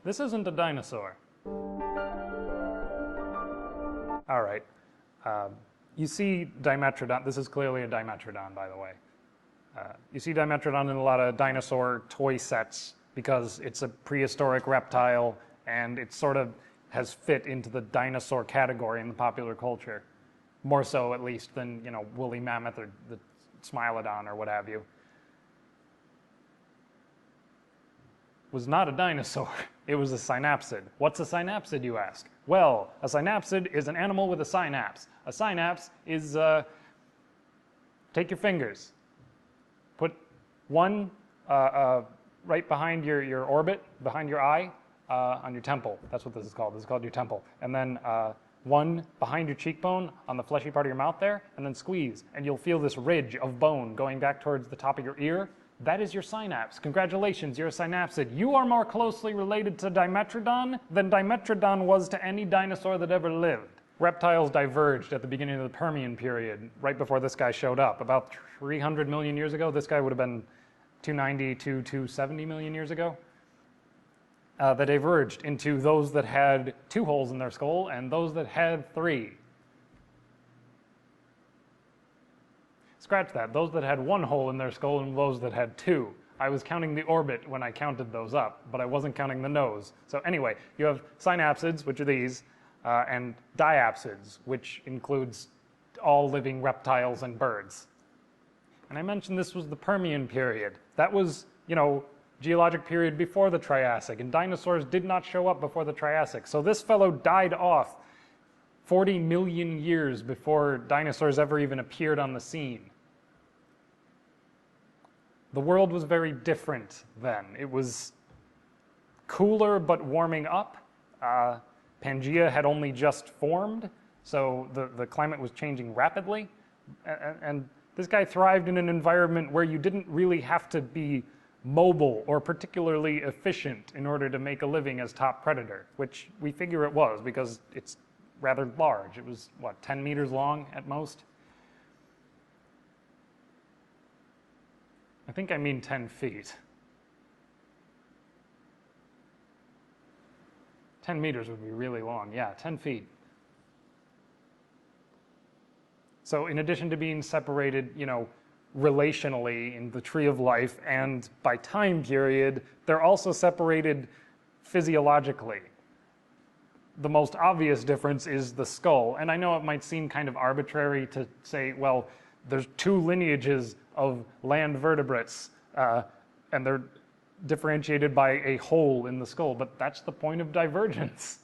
This isn't a dinosaur. All right. You see Dimetrodon. This is clearly a Dimetrodon, by the way. You see Dimetrodon in a lot of dinosaur toy sets because it's a prehistoric reptile and it sort of has fit into the dinosaur category in the popular culture. More so, at least, than, you know, woolly mammoth or the Smilodon or what have you. Was not a dinosaur. It was a synapsid. What's a synapsid, you ask? Well, a synapsid is an animal with a synapse. A synapse is, take your fingers, put one right behind your orbit, behind your eye, on your temple. That's what this is called. This is called your temple. And then one behind your cheekbone on the fleshy part of your mouth there, and then squeeze. And you'll feel this ridge of bone going back towards the top of your ear. That is your synapse. Congratulations, you're a synapsid. You are more closely related to Dimetrodon than Dimetrodon was to any dinosaur that ever lived. Reptiles diverged at the beginning of the Permian period, right before this guy showed up. About 300 million years ago. This guy would have been 290 to 270 million years ago. That diverged into those that had 2 holes in their skull and those that had 3. Scratch that. Those that had 1 hole in their skull and those that had 2. I was counting the orbit when I counted those up, but I wasn't counting the nose. So anyway, you have synapsids, which are these, and diapsids, which includes all living reptiles and birds. And I mentioned this was the Permian period. That was, you know, geologic period before the Triassic, and dinosaurs did not show up before the Triassic. So this fellow died off 40 million years before dinosaurs ever even appeared on the scene. The world was very different then. It was cooler but warming up. Pangea had only just formed, so the climate was changing rapidly. And this guy thrived in an environment where you didn't really have to be mobile or particularly efficient in order to make a living as top predator, which we figure it was because it's rather large. It was, what, 10 meters long at most? I think I mean 10 feet. 10 meters would be really long. Yeah, 10 feet. So in addition to being separated, you know, relationally in the tree of life and by time period, they're also separated physiologically. The most obvious difference is the skull. And I know it might seem kind of arbitrary to say, well, there's 2 lineages of land vertebrates, and they're differentiated by a hole in the skull, but that's the point of divergence.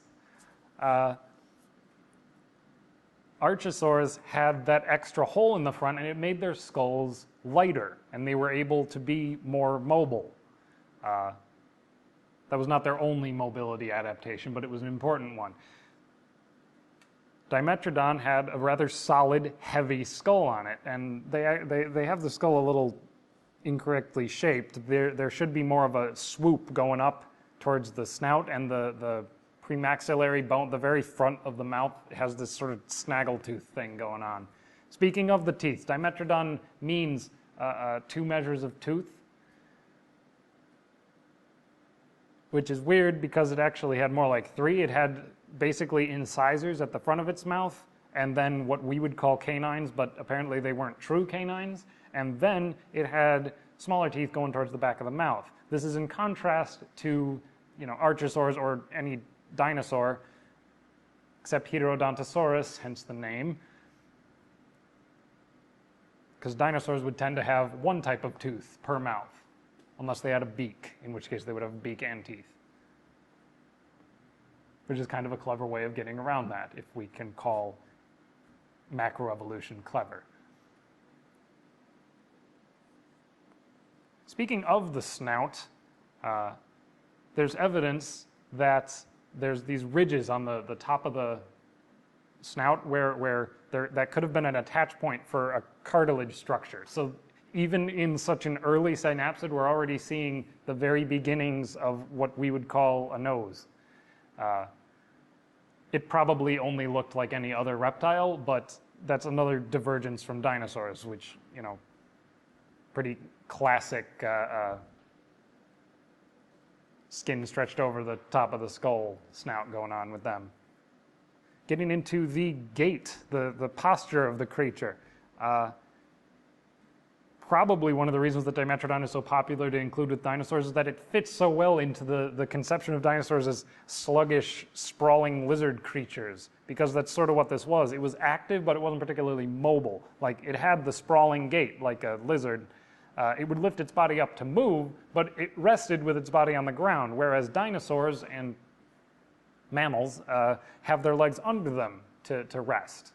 Archosaurs had that extra hole in the front, and it made their skulls lighter, and they were able to be more mobile. That was not their only mobility adaptation, but it was an important one. Dimetrodon had a rather solid, heavy skull on it, and they have the skull a little incorrectly shaped. There should be more of a swoop going up towards the snout, and the premaxillary bone, the very front of the mouth, has this sort of snaggletooth thing going on. Speaking of the teeth, Dimetrodon means 2 measures of tooth, which is weird because it actually had more like 3. It had basically incisors at the front of its mouth, and then what we would call canines, but apparently they weren't true canines, and then it had smaller teeth going towards the back of the mouth. This is in contrast to, you know, archosaurs or any dinosaur, except Heterodontosaurus, hence the name, because dinosaurs would tend to have 1 type of tooth per mouth, unless they had a beak, in which case they would have a beak and teeth, which is kind of a clever way of getting around that, if we can call macroevolution clever. Speaking of the snout, there's evidence that there's these ridges on the top of the snout where that could have been an attach point for a cartilage structure. So even in such an early synapsid, we're already seeing the very beginnings of what we would call a nose. It probably only looked like any other reptile, but that's another divergence from dinosaurs, which, you know, pretty classic skin stretched over the top of the skull snout going on with them. Getting into the gait, the posture of the creature. Probably one of the reasons that Dimetrodon is so popular to include with dinosaurs is that it fits so well into the conception of dinosaurs as sluggish, sprawling lizard creatures, because that's sort of what this was. It was active, but it wasn't particularly mobile. Like, it had the sprawling gait like a lizard. It would lift its body up to move, but it rested with its body on the ground, whereas dinosaurs and mammals have their legs under them to rest.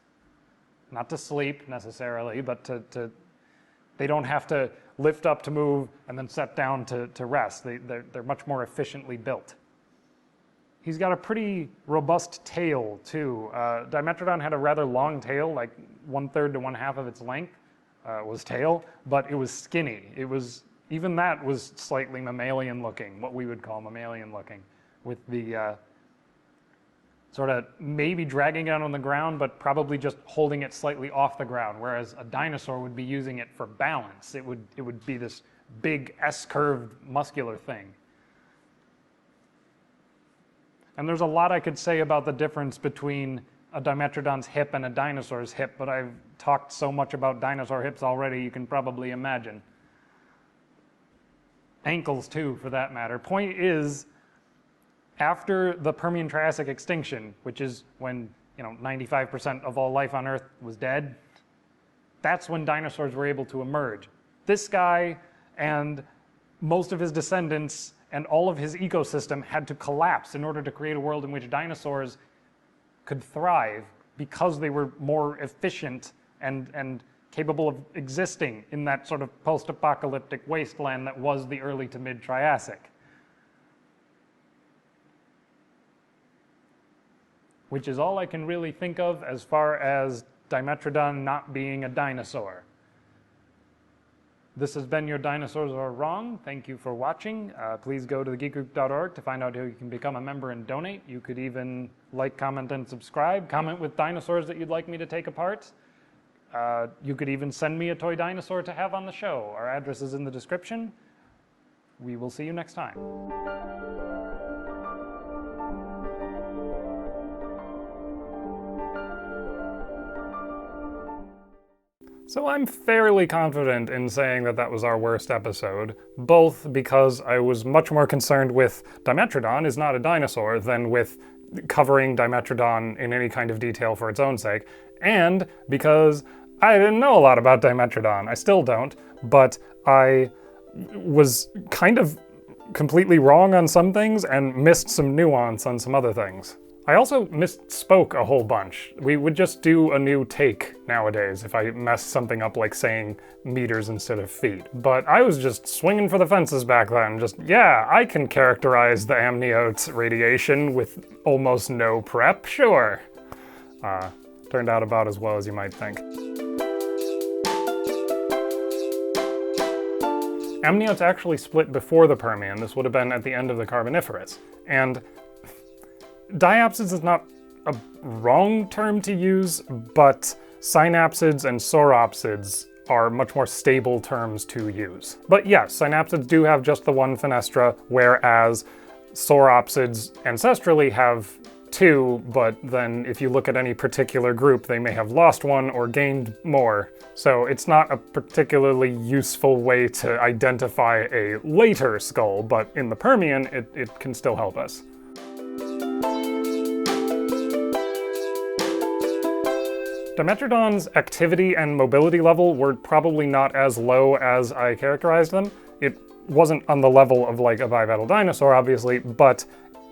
Not to sleep necessarily, but they don't have to lift up to move and then set down to rest. They're much more efficiently built. He's got a pretty robust tail too. Dimetrodon had a rather long tail, like 1/3 to 1/2 of its length was tail, but it was skinny. Even that was slightly mammalian looking, what we would call mammalian looking, with the sort of maybe dragging it on the ground, but probably just holding it slightly off the ground, whereas a dinosaur would be using it for balance. It would be this big S-curved muscular thing. And there's a lot I could say about the difference between a Dimetrodon's hip and a dinosaur's hip, but I've talked so much about dinosaur hips already, you can probably imagine. Ankles too, for that matter. Point is, after the Permian Triassic extinction, which is when 95% of all life on Earth was dead, that's when dinosaurs were able to emerge. This guy and most of his descendants and all of his ecosystem had to collapse in order to create a world in which dinosaurs could thrive, because they were more efficient and capable of existing in that sort of post-apocalyptic wasteland that was the early to mid-Triassic. Which is all I can really think of as far as Dimetrodon not being a dinosaur. This has been your Dinosaurs Are Wrong. Thank you for watching. Please go to thegeekgroup.org to find out how you can become a member and donate. You could even like, comment, and subscribe. Comment with dinosaurs that you'd like me to take apart. You could even send me a toy dinosaur to have on the show. Our address is in the description. We will see you next time. So I'm fairly confident in saying that that was our worst episode, both because I was much more concerned with Dimetrodon is not a dinosaur than with covering Dimetrodon in any kind of detail for its own sake, and because I didn't know a lot about Dimetrodon. I still don't, but I was kind of completely wrong on some things and missed some nuance on some other things. I also misspoke a whole bunch. We would just do a new take nowadays if I messed something up like saying meters instead of feet. But I was just swinging for the fences back then. Just, yeah, I can characterize the amniote radiation with almost no prep, sure. Turned out about as well as you might think. Amniotes actually split before the Permian. This would have been at the end of the Carboniferous. And Diapsids is not a wrong term to use, but Synapsids and Sauropsids are much more stable terms to use. But yes, Synapsids do have just the one fenestra, whereas Sauropsids ancestrally have two, but then if you look at any particular group, they may have lost one or gained more. So it's not a particularly useful way to identify a later skull, but in the Permian, it can still help us. Dimetrodon's activity and mobility level were probably not as low as I characterized them. It wasn't on the level of like a bipedal dinosaur, obviously, but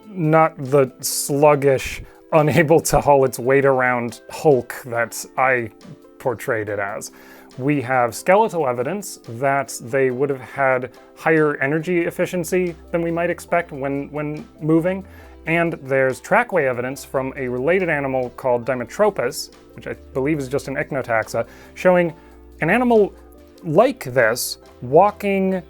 not the sluggish, unable to haul its weight around hulk that I portrayed it as. We have skeletal evidence that they would have had higher energy efficiency than we might expect when moving. And there's trackway evidence from a related animal called Dimetropus, which I believe is just an ichnotaxa, showing an animal like this walking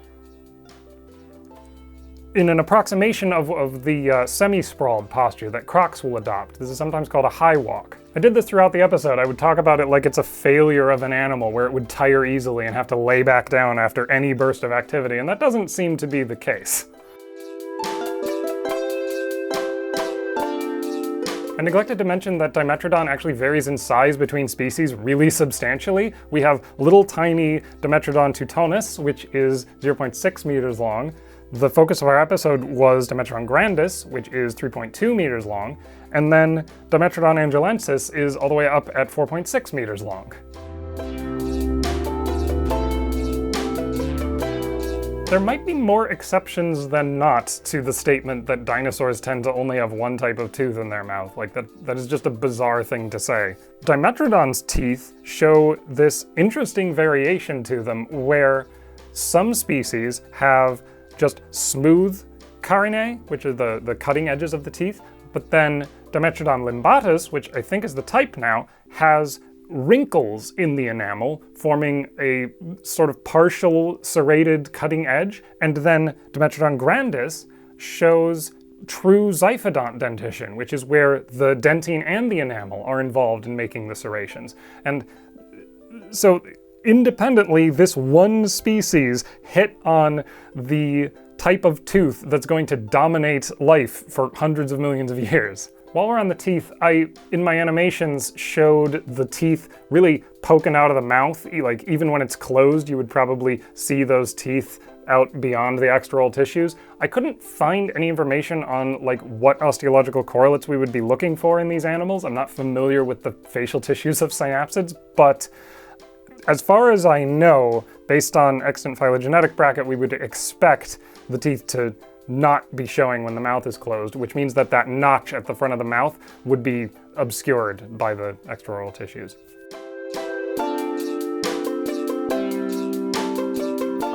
in an approximation of the semi-sprawled posture that crocs will adopt. This is sometimes called a high walk. I did this throughout the episode. I would talk about it like it's a failure of an animal where it would tire easily and have to lay back down after any burst of activity, and that doesn't seem to be the case. I neglected to mention that Dimetrodon actually varies in size between species really substantially. We have little tiny Dimetrodon teutonus, which is 0.6 meters long. The focus of our episode was Dimetrodon grandis, which is 3.2 meters long, and then Dimetrodon angelensis is all the way up at 4.6 meters long. There might be more exceptions than not to the statement that dinosaurs tend to only have one type of tooth in their mouth. Like, that is just a bizarre thing to say. Dimetrodon's teeth show this interesting variation to them where some species have just smooth carinae, which are the cutting edges of the teeth, but then Dimetrodon limbatus, which I think is the type now, has wrinkles in the enamel, forming a sort of partial serrated cutting edge, and then Dimetrodon grandis shows true zyphodont dentition, which is where the dentine and the enamel are involved in making the serrations. And so independently, this one species hit on the type of tooth that's going to dominate life for hundreds of millions of years. While we're on the teeth, in my animations, showed the teeth really poking out of the mouth. Like, even when it's closed, you would probably see those teeth out beyond the extraoral tissues. I couldn't find any information on like what osteological correlates we would be looking for in these animals. I'm not familiar with the facial tissues of synapsids, but as far as I know, based on extant phylogenetic bracket, we would expect the teeth to not be showing when the mouth is closed, which means that that notch at the front of the mouth would be obscured by the extraoral tissues.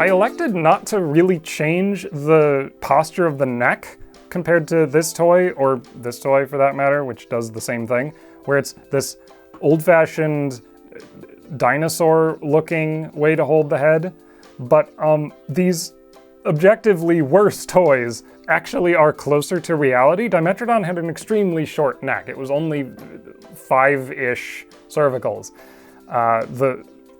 I elected not to really change the posture of the neck compared to this toy, or this toy for that matter, which does the same thing, where it's this old-fashioned dinosaur-looking way to hold the head, but these objectively worse toys actually are closer to reality. Dimetrodon had an extremely short neck. It was only 5-ish cervicals.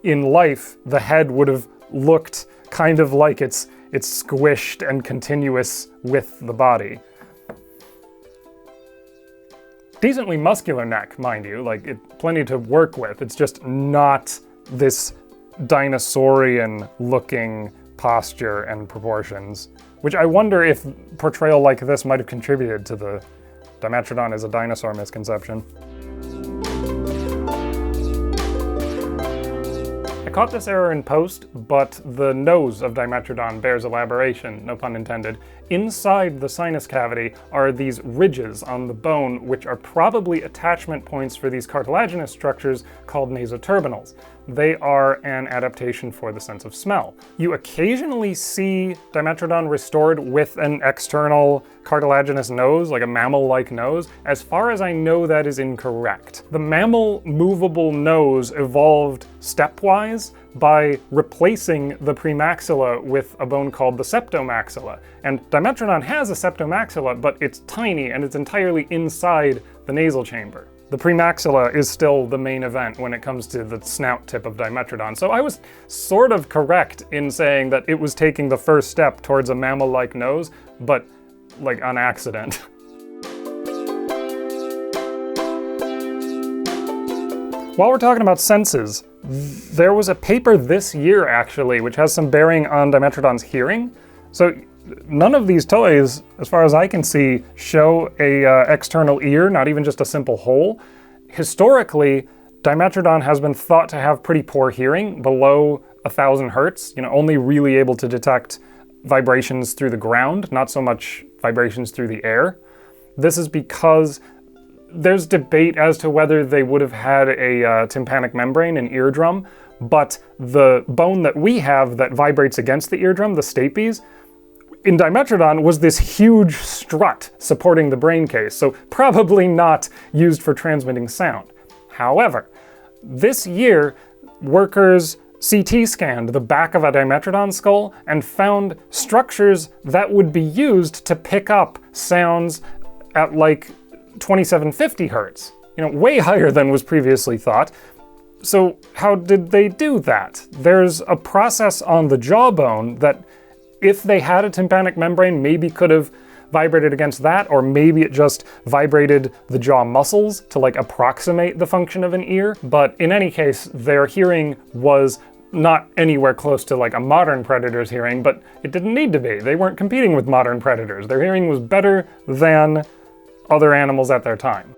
In life, the head would have looked kind of like it's squished and continuous with the body. Decently muscular neck, mind you, like plenty to work with. It's just not this dinosaurian-looking posture and proportions, which I wonder if portrayal like this might have contributed to the Dimetrodon as a dinosaur misconception. I caught this error in post, but the nose of Dimetrodon bears elaboration, no pun intended. Inside the sinus cavity are these ridges on the bone, which are probably attachment points for these cartilaginous structures called nasoturbinals. They are an adaptation for the sense of smell. You occasionally see Dimetrodon restored with an external cartilaginous nose, like a mammal-like nose. As far as I know, that is incorrect. The mammal movable nose evolved stepwise by replacing the premaxilla with a bone called the septomaxilla. And Dimetrodon has a septomaxilla, but it's tiny and it's entirely inside the nasal chamber. The premaxilla is still the main event when it comes to the snout tip of Dimetrodon. So I was sort of correct in saying that it was taking the first step towards a mammal-like nose, but like on accident. While we're talking about senses, there was a paper this year actually, which has some bearing on Dimetrodon's hearing. So none of these toys, as far as I can see, show a external ear, not even just a simple hole. Historically, Dimetrodon has been thought to have pretty poor hearing, below 1,000 hertz, only really able to detect vibrations through the ground, not so much vibrations through the air. This is because there's debate as to whether they would have had a tympanic membrane, an eardrum, but the bone that we have that vibrates against the eardrum, the stapes, in Dimetrodon was this huge strut supporting the brain case, so probably not used for transmitting sound. However, this year, workers CT scanned the back of a Dimetrodon skull and found structures that would be used to pick up sounds at like 2750 hertz, way higher than was previously thought. So how did they do that? There's a process on the jawbone that, if they had a tympanic membrane, maybe could have vibrated against that, or maybe it just vibrated the jaw muscles to like approximate the function of an ear. But in any case, their hearing was not anywhere close to like a modern predator's hearing, but it didn't need to be. They weren't competing with modern predators. Their hearing was better than other animals at their time.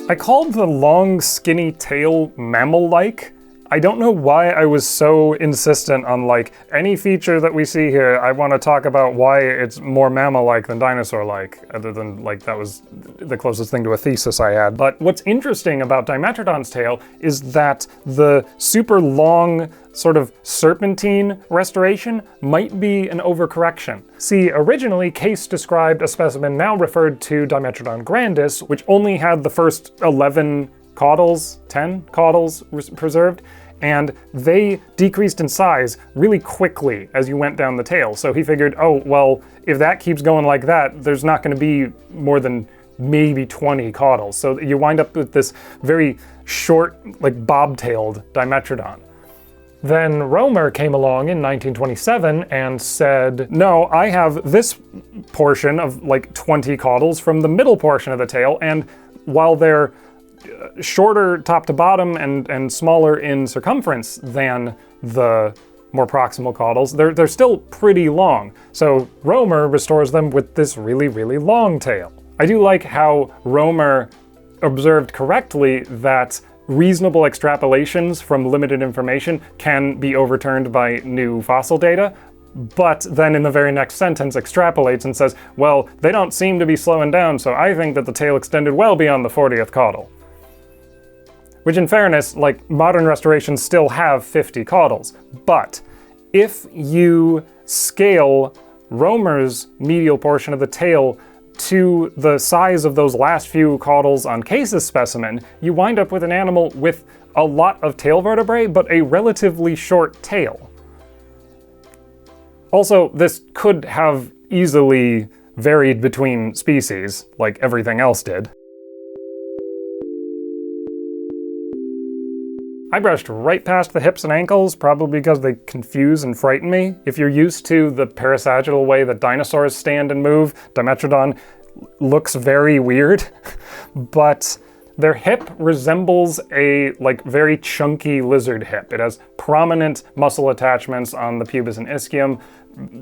I called the long, skinny tail mammal-like. I don't know why I was so insistent on like, any feature that we see here, I want to talk about why it's more mammal-like than dinosaur-like, other than like that was the closest thing to a thesis I had. But what's interesting about Dimetrodon's tail is that the super long sort of serpentine restoration might be an overcorrection. See, originally Case described a specimen now referred to Dimetrodon grandis, which only had the first 11 caudals, 10 caudals preserved, and they decreased in size really quickly as you went down the tail. So he figured, oh, well, if that keeps going like that, there's not going to be more than maybe 20 caudals. So you wind up with this very short, like bob-tailed Dimetrodon. Then Romer came along in 1927 and said, no, I have this portion of like 20 caudals from the middle portion of the tail, and while they're shorter top to bottom and smaller in circumference than the more proximal caudals, they're still pretty long. So Romer restores them with this really, really long tail. I do like how Romer observed correctly that reasonable extrapolations from limited information can be overturned by new fossil data, but then in the very next sentence extrapolates and says, well, they don't seem to be slowing down, so I think that the tail extended well beyond the 40th caudal. Which in fairness, like modern restorations still have 50 caudals, but if you scale Romer's medial portion of the tail to the size of those last few caudals on Case's specimen, you wind up with an animal with a lot of tail vertebrae, but a relatively short tail. Also, this could have easily varied between species, like everything else did. I brushed right past the hips and ankles, probably because they confuse and frighten me. If you're used to the parasagittal way that dinosaurs stand and move, Dimetrodon looks very weird, but their hip resembles a like very chunky lizard hip. It has prominent muscle attachments on the pubis and ischium,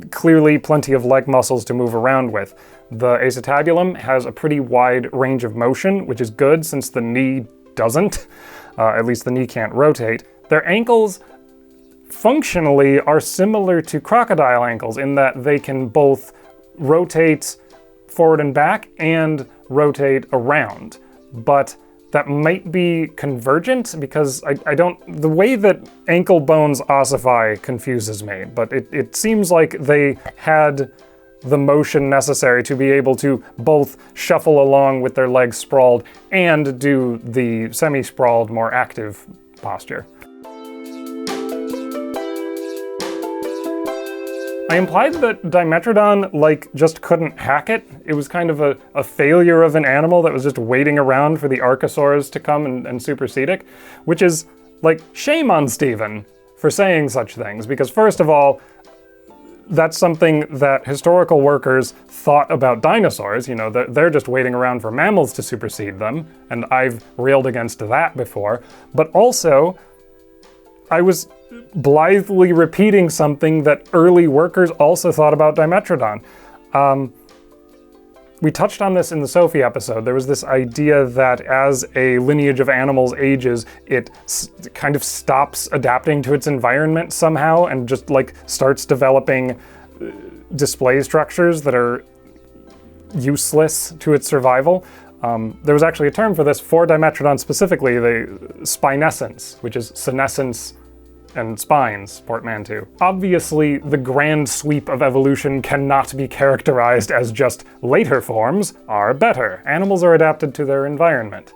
clearly plenty of leg muscles to move around with. The acetabulum has a pretty wide range of motion, which is good since the knee doesn't. At least the knee can't rotate. Their ankles functionally are similar to crocodile ankles in that they can both rotate forward and back and rotate around. But that might be convergent because the way that ankle bones ossify confuses me, but it seems like they had the motion necessary to be able to both shuffle along with their legs sprawled and do the semi-sprawled, more active posture. I implied that Dimetrodon, like, just couldn't hack it. It was kind of a failure of an animal that was just waiting around for the archosaurs to come and supersede it, which is, like, shame on Stephen for saying such things, because first of all, that's something that historical workers thought about dinosaurs. You know, they're just waiting around for mammals to supersede them, and I've railed against that before. But also, I was blithely repeating something that early workers also thought about Dimetrodon. We touched on this in the Sophie episode. There was this idea that as a lineage of animals ages, it kind of stops adapting to its environment somehow and just like starts developing display structures that are useless to its survival. There was actually a term for this for Dimetrodon specifically, the spinescence, which is senescence and spines, portmanteau. Obviously, the grand sweep of evolution cannot be characterized as just later forms are better. Animals are adapted to their environment.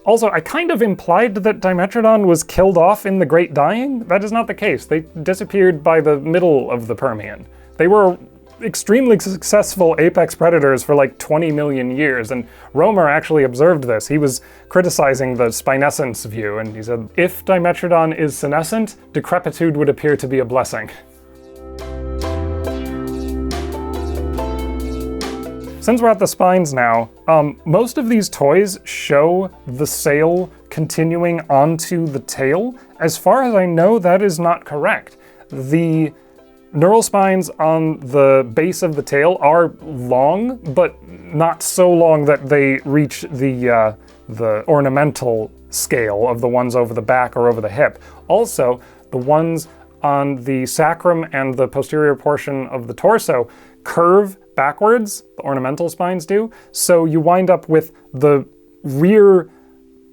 Also, I kind of implied that Dimetrodon was killed off in the Great Dying. That is not the case. They disappeared by the middle of the Permian. They were extremely successful apex predators for like 20 million years, and Romer actually observed this. He was criticizing the spinescence view, and he said, if Dimetrodon is senescent, decrepitude would appear to be a blessing. Since we're at the spines now, most of these toys show the sail continuing onto the tail. As far as I know, that is not correct. The neural spines on the base of the tail are long, but not so long that they reach the ornamental scale of the ones over the back or over the hip. Also, the ones on the sacrum and the posterior portion of the torso curve backwards, the ornamental spines do, so you wind up with the rear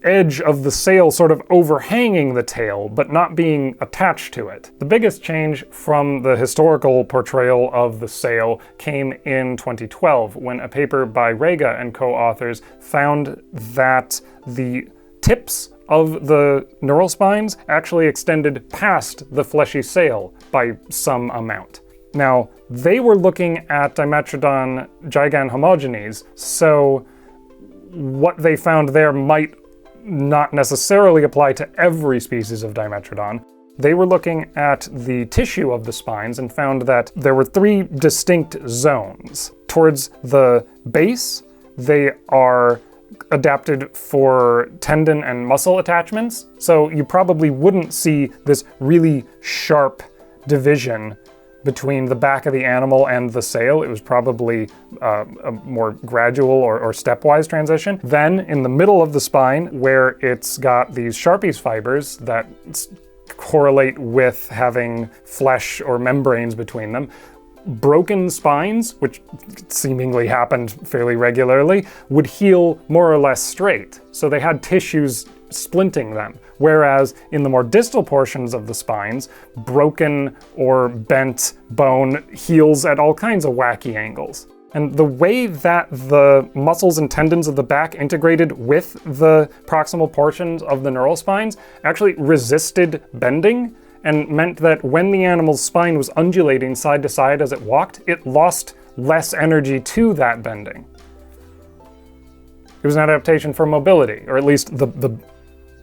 edge of the sail sort of overhanging the tail, but not being attached to it. The biggest change from the historical portrayal of the sail came in 2012, when a paper by Rega and co-authors found that the tips of the neural spines actually extended past the fleshy sail by some amount. Now, they were looking at Dimetrodon giganhomogenes, so what they found there might not necessarily apply to every species of Dimetrodon. They were looking at the tissue of the spines and found that there were 3 distinct zones. Towards the base, they are adapted for tendon and muscle attachments, so you probably wouldn't see this really sharp division between the back of the animal and the sail. It was probably a more gradual or stepwise transition. Then in the middle of the spine, where it's got these Sharpie's fibers that correlate with having flesh or membranes between them, broken spines, which seemingly happened fairly regularly, would heal more or less straight. So they had tissues splinting them. Whereas in the more distal portions of the spines, broken or bent bone heals at all kinds of wacky angles. And the way that the muscles and tendons of the back integrated with the proximal portions of the neural spines actually resisted bending, and meant that when the animal's spine was undulating side to side as it walked, it lost less energy to that bending. It was an adaptation for mobility, or at least the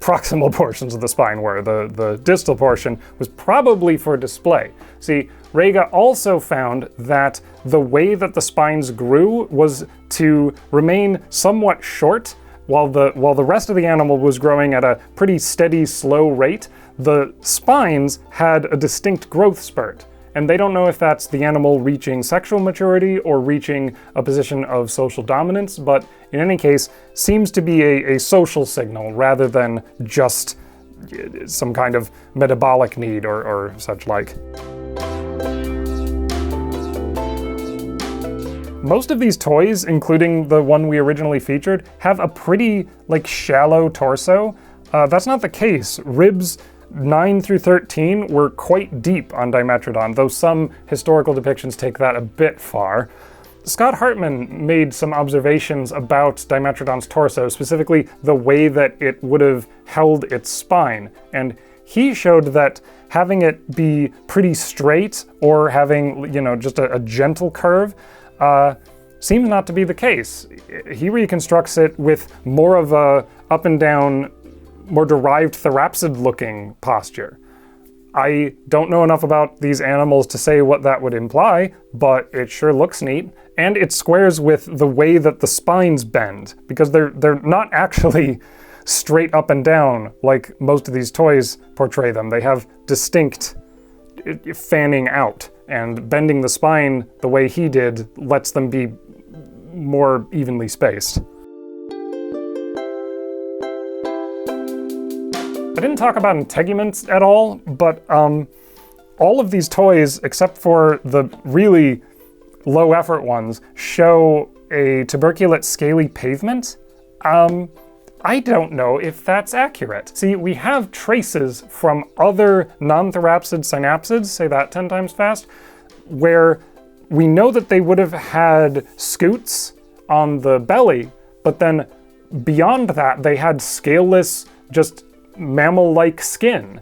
proximal portions of the spine were. The distal portion was probably for display. See, Rega also found that the way that the spines grew was to remain somewhat short while the rest of the animal was growing at a pretty steady, slow rate. The spines had a distinct growth spurt. And they don't know if that's the animal reaching sexual maturity or reaching a position of social dominance, but in any case, seems to be a social signal rather than just some kind of metabolic need or such like. Most of these toys, including the one we originally featured, have a pretty, shallow torso. That's not the case. Ribs 9 through 13 were quite deep on Dimetrodon, though some historical depictions take that a bit far. Scott Hartman made some observations about Dimetrodon's torso, specifically the way that it would have held its spine, and he showed that having it be pretty straight or having, just a gentle curve seems not to be the case. He reconstructs it with more of a up and down, more derived therapsid-looking posture. I don't know enough about these animals to say what that would imply, but it sure looks neat. And it squares with the way that the spines bend, because they're not actually straight up and down like most of these toys portray them. They have distinct fanning out, and bending the spine the way he did lets them be more evenly spaced. I didn't talk about integuments at all, but all of these toys, except for the really low effort ones, show a tuberculate scaly pavement. I don't know if that's accurate. See, we have traces from other non-therapsid synapsids, say that 10 times fast, where we know that they would have had scutes on the belly, but then beyond that, they had scaleless, just mammal-like skin.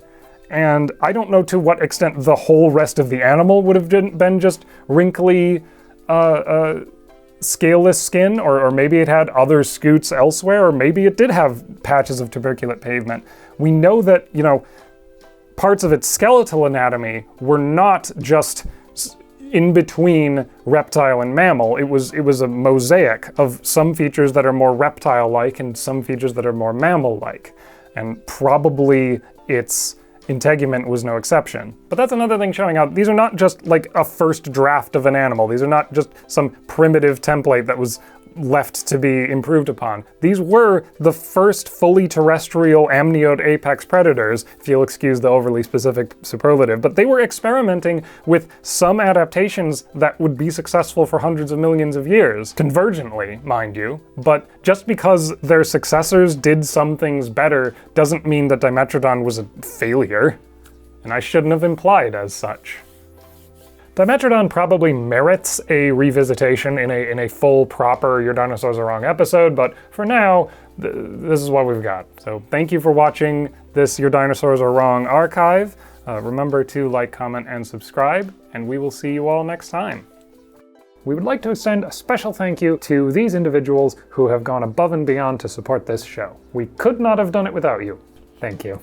And I don't know to what extent the whole rest of the animal would have been just wrinkly, scaleless skin, or maybe it had other scutes elsewhere, or maybe it did have patches of tuberculate pavement. We know that, parts of its skeletal anatomy were not just in between reptile and mammal. It was a mosaic of some features that are more reptile-like and some features that are more mammal-like. And probably its integument was no exception. But that's another thing showing out, these are not just like a first draft of an animal. These are not just some primitive template that was left to be improved upon. These were the first fully terrestrial amniote apex predators, if you'll excuse the overly specific superlative, but they were experimenting with some adaptations that would be successful for hundreds of millions of years, convergently, mind you, but just because their successors did some things better doesn't mean that Dimetrodon was a failure, and I shouldn't have implied as such. Dimetrodon probably merits a revisitation in a full, proper Your Dinosaurs Are Wrong episode, but for now, this is what we've got. So thank you for watching this Your Dinosaurs Are Wrong archive. Remember to like, comment, and subscribe, and we will see you all next time. We would like to extend a special thank you to these individuals who have gone above and beyond to support this show. We could not have done it without you. Thank you.